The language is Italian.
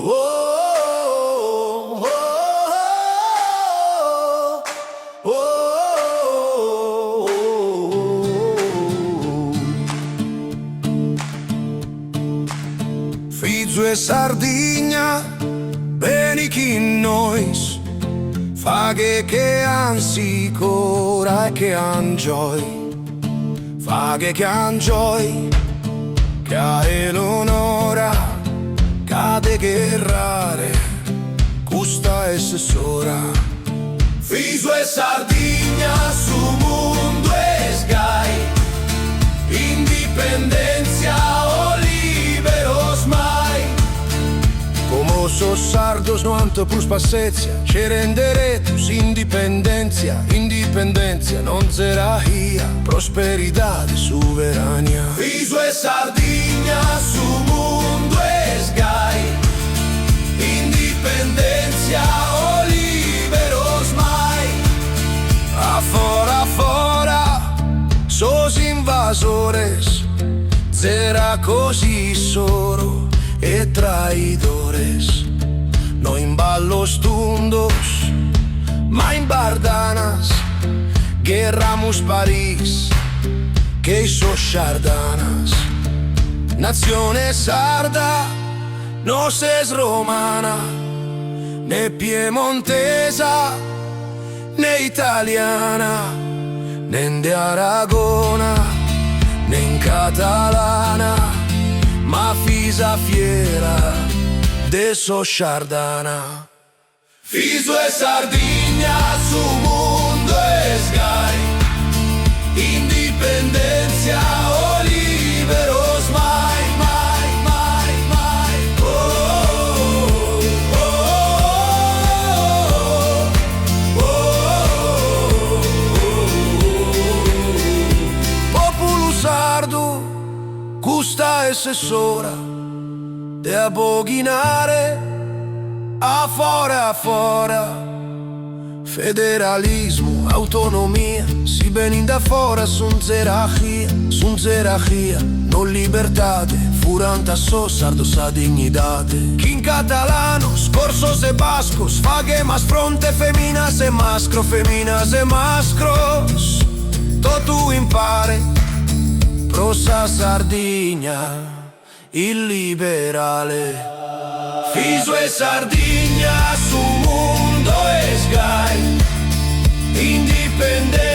oh, oh, oh, oh, oh. Fizu e Sardigna, beni chi nois, faghe che han sicura e che han joy, faghe che han joy, che a l'onora cade guerrare, custa e sessora. Fizu e Sardigna su mundo e sky, indipendencia o liberos mai. Como sos sardos no anto plus passetia, ci renderetus independencia, independencia non zerahia, prosperidad e soberania. Fizu e Sardigna su mundo e sky, indipendencia o liberos mai. Afora, fora, sos invasores, zera così solo e traidores. No in ballos tundos, ma in bardanas, guerramus Paris, che sos sardanas. Nazione sarda, no ses romana, né piemontesa, né italiana, né de Aragona, né in catalana, ma fisa fiera de sos sardana. Fizu e Sardigna su mundo e sky, indipendencia o liberos mai, mai, mai, mai. Oh, oh, oh, oh, oh. Popolo sardo, custa e sessora, de aboghinare a fora. Federalismo, autonomia, si benin da fora sun zerachia, non libertate, furanta so sardo sa dignidade. Chi in catalano, scorsos e bascos, faghe mas fronte feminas e mascros, tu impare, prosa Sardigna, il liberale. Fizu e Sardigna su mundo e sky, indipendente